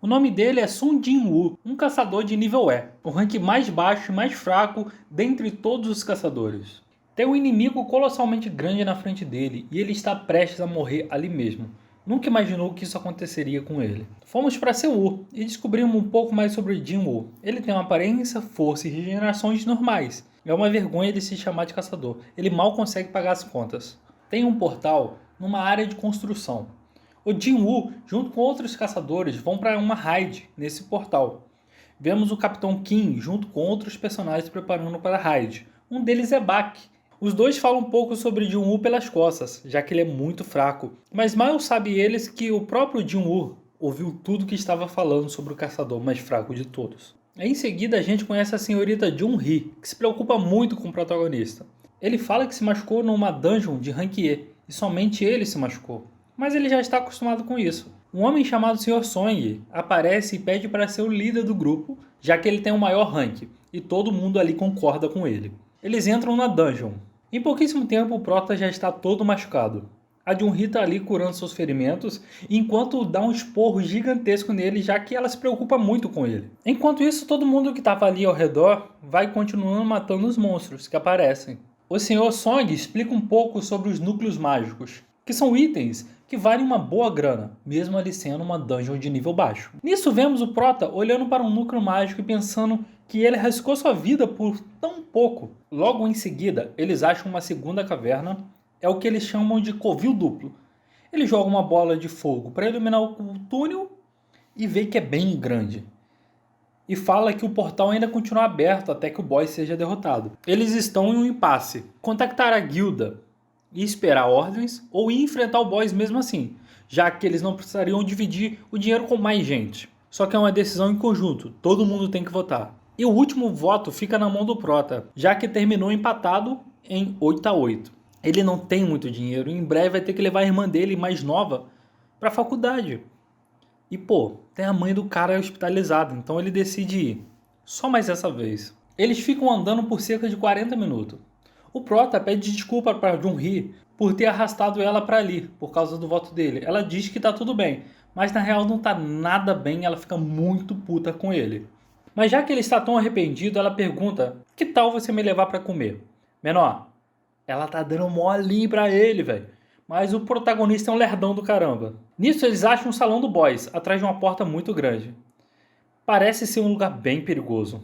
O nome dele é Sun Jinwoo, um caçador de nível E, o rank mais baixo e mais fraco dentre todos os caçadores. Tem um inimigo colossalmente grande na frente dele e ele está prestes a morrer ali mesmo. Nunca imaginou que isso aconteceria com ele. Fomos para Seul e descobrimos um pouco mais sobre Jinwoo. Ele tem uma aparência, força e regenerações normais. É uma vergonha ele se chamar de caçador. Ele mal consegue pagar as contas. Tem um portal numa área de construção. O Jinwoo, junto com outros caçadores, vão para uma raid nesse portal. Vemos o Capitão Kim junto com outros personagens preparando para a raid. Um deles é Bak. Os dois falam um pouco sobre Jinwoo pelas costas, já que ele é muito fraco. Mas mal sabem eles que o próprio Jinwoo ouviu tudo que estava falando sobre o caçador mais fraco de todos. Em seguida, a gente conhece a senhorita Jun-hee, que se preocupa muito com o protagonista. Ele fala que se machucou numa dungeon de rank E, e somente ele se machucou. Mas ele já está acostumado com isso. Um homem chamado Sr. Song aparece e pede para ser o líder do grupo, já que ele tem o maior rank, e todo mundo ali concorda com ele. Eles entram na dungeon. Em pouquíssimo tempo o Prota já está todo machucado. A Jun-hee está ali curando seus ferimentos, enquanto dá um esporro gigantesco nele, já que ela se preocupa muito com ele. Enquanto isso, todo mundo que estava ali ao redor vai continuando matando os monstros que aparecem. O Sr. Song explica um pouco sobre os núcleos mágicos, que são itens que valem uma boa grana, mesmo ali sendo uma dungeon de nível baixo. Nisso vemos o Prota olhando para um núcleo mágico e pensando que ele arriscou sua vida por tão pouco. Logo em seguida, eles acham uma segunda caverna, é o que eles chamam de covil duplo. Ele joga uma bola de fogo para iluminar o túnel e vê que é bem grande. E fala que o portal ainda continua aberto até que o boss seja derrotado. Eles estão em um impasse. Contactar a guilda e esperar ordens ou ir enfrentar o boss mesmo assim, já que eles não precisariam dividir o dinheiro com mais gente. Só que é uma decisão em conjunto, todo mundo tem que votar. E o último voto fica na mão do Prota, já que terminou empatado em 8-8. Ele não tem muito dinheiro e em breve vai ter que levar a irmã dele mais nova para a faculdade. E pô, tem a mãe do cara hospitalizada, então ele decide ir. Só mais essa vez. Eles ficam andando por cerca de 40 minutos. O Prota pede desculpa para Jun-hee por ter arrastado ela para ali, por causa do voto dele. Ela diz que tá tudo bem, mas na real não tá nada bem e ela fica muito puta com ele. Mas já que ele está tão arrependido, ela pergunta, que tal você me levar para comer? Menor, ela tá dando mole pra ele, velho. Mas o protagonista é um lerdão do caramba. Nisso eles acham um salão do boss, atrás de uma porta muito grande. Parece ser um lugar bem perigoso,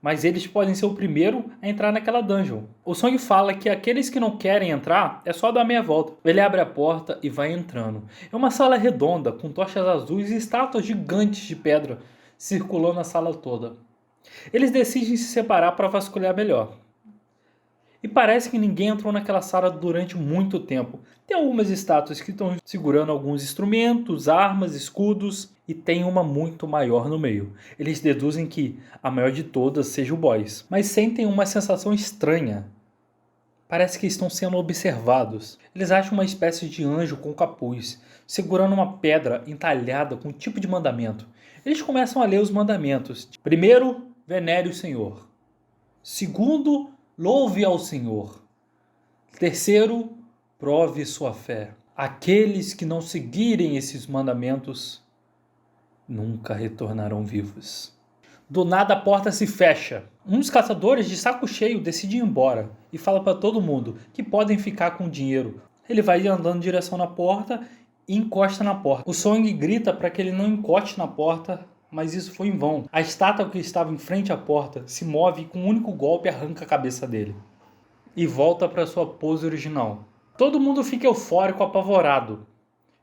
mas eles podem ser o primeiro a entrar naquela dungeon. O Song fala que aqueles que não querem entrar é só dar meia volta. Ele abre a porta e vai entrando. É uma sala redonda, com tochas azuis e estátuas gigantes de pedra circulando a sala toda. Eles decidem se separar para vasculhar melhor. E parece que ninguém entrou naquela sala durante muito tempo. Tem algumas estátuas que estão segurando alguns instrumentos, armas, escudos, e tem uma muito maior no meio. Eles deduzem que a maior de todas seja o boss, mas sentem uma sensação estranha. Parece que estão sendo observados. Eles acham uma espécie de anjo com capuz, segurando uma pedra entalhada com um tipo de mandamento. Eles começam a ler os mandamentos. Primeiro, venere o Senhor. Segundo, louve ao Senhor. Terceiro, prove sua fé. Aqueles que não seguirem esses mandamentos nunca retornarão vivos. Do nada a porta se fecha. Um dos caçadores, de saco cheio, decide ir embora e fala para todo mundo que podem ficar com o dinheiro. Ele vai andando em direção na porta e encosta na porta. O Song grita para que ele não encoste na porta, mas isso foi em vão. A estátua que estava em frente à porta se move e com um único golpe arranca a cabeça dele. E volta para sua pose original. Todo mundo fica eufórico, apavorado,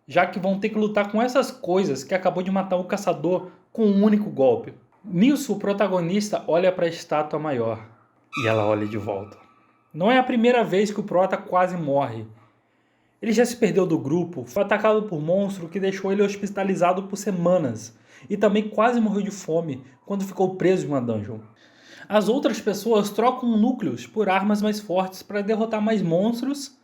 já que vão ter que lutar com essas coisas que acabou de matar o caçador com um único golpe. Nisso, o protagonista olha para a estátua maior e ela olha de volta. Não é a primeira vez que o Prota quase morre. Ele já se perdeu do grupo, foi atacado por monstro que deixou ele hospitalizado por semanas e também quase morreu de fome quando ficou preso em uma dungeon. As outras pessoas trocam núcleos por armas mais fortes para derrotar mais monstros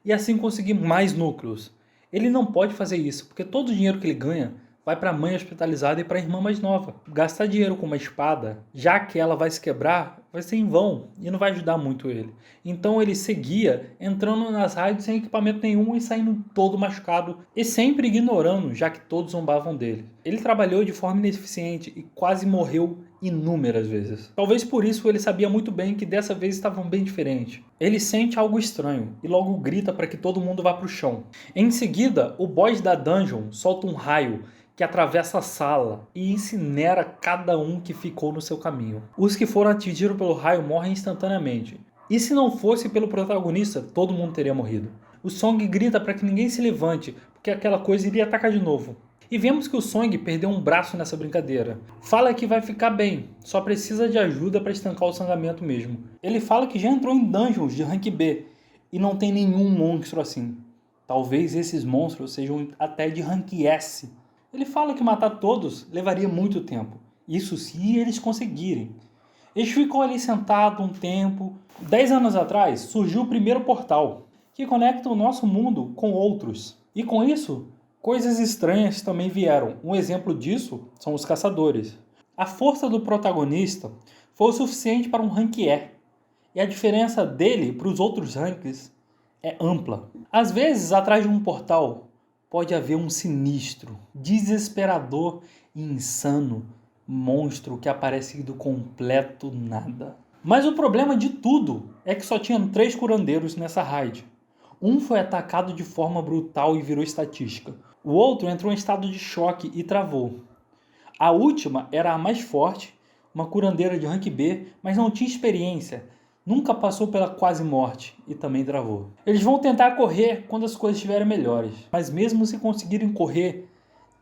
e assim conseguir mais núcleos. Ele não pode fazer isso, porque todo o dinheiro que ele ganha vai para a mãe hospitalizada e para a irmã mais nova. Gastar dinheiro com uma espada, já que ela vai se quebrar, vai ser em vão e não vai ajudar muito ele. Então ele seguia entrando nas raids sem equipamento nenhum e saindo todo machucado e sempre ignorando, já que todos zombavam dele. Ele trabalhou de forma ineficiente e quase morreu inúmeras vezes. Talvez por isso ele sabia muito bem que dessa vez estavam bem diferentes. Ele sente algo estranho e logo grita para que todo mundo vá para o chão. Em seguida, o boss da dungeon solta um raio que atravessa a sala e incinera cada um que ficou no seu caminho. Os que foram atingidos pelo raio morrem instantaneamente. E se não fosse pelo protagonista, todo mundo teria morrido. O Song grita para que ninguém se levante, porque aquela coisa iria atacar de novo. E vemos que o Song perdeu um braço nessa brincadeira. Fala que vai ficar bem, só precisa de ajuda para estancar o sangramento mesmo. Ele fala que já entrou em dungeons de rank B e não tem nenhum monstro assim. Talvez esses monstros sejam até de rank S. Ele fala que matar todos levaria muito tempo. Isso se eles conseguirem. Ele ficou ali sentado um tempo. 10 anos atrás surgiu o primeiro portal, que conecta o nosso mundo com outros. E com isso, coisas estranhas também vieram. Um exemplo disso são os caçadores. A força do protagonista foi o suficiente para um rank E. E a diferença dele para os outros ranks é ampla. Às vezes, atrás de um portal, pode haver um sinistro, desesperador e insano monstro que aparece do completo nada. Mas o problema de tudo é que só tinham 3 curandeiros nessa raid. Um foi atacado de forma brutal e virou estatística. O outro entrou em estado de choque e travou. A última era a mais forte, uma curandeira de rank B, mas não tinha experiência. Nunca passou pela quase morte e também travou. Eles vão tentar correr quando as coisas estiverem melhores. Mas mesmo se conseguirem correr,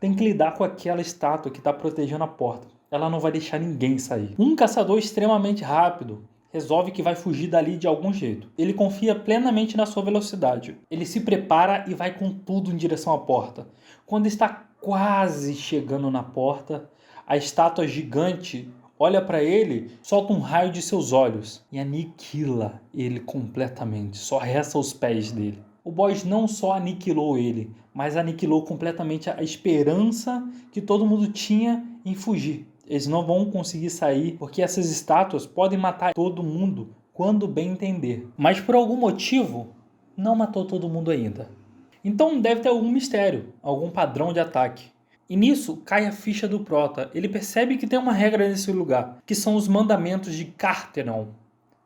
tem que lidar com aquela estátua que está protegendo a porta. Ela não vai deixar ninguém sair. Um caçador extremamente rápido resolve que vai fugir dali de algum jeito. Ele confia plenamente na sua velocidade. Ele se prepara e vai com tudo em direção à porta. Quando está quase chegando na porta, a estátua gigante olha para ele, solta um raio de seus olhos e aniquila ele completamente. Só resta os pés dele. O boss não só aniquilou ele, mas aniquilou completamente a esperança que todo mundo tinha em fugir. Eles não vão conseguir sair porque essas estátuas podem matar todo mundo quando bem entender. Mas por algum motivo, não matou todo mundo ainda. Então deve ter algum mistério, algum padrão de ataque. E nisso cai a ficha do Prota. Ele percebe que tem uma regra nesse lugar, que são os mandamentos de Carteron.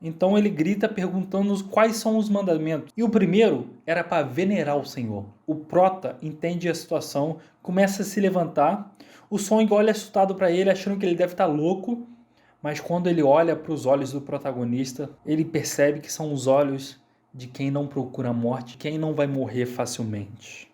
Então ele grita perguntando quais são os mandamentos. E o primeiro era para venerar o Senhor. O Prota entende a situação, começa a se levantar. O Song olha assustado para ele, achando que ele deve estar louco. Mas quando ele olha para os olhos do protagonista, ele percebe que são os olhos de quem não procura a morte, quem não vai morrer facilmente.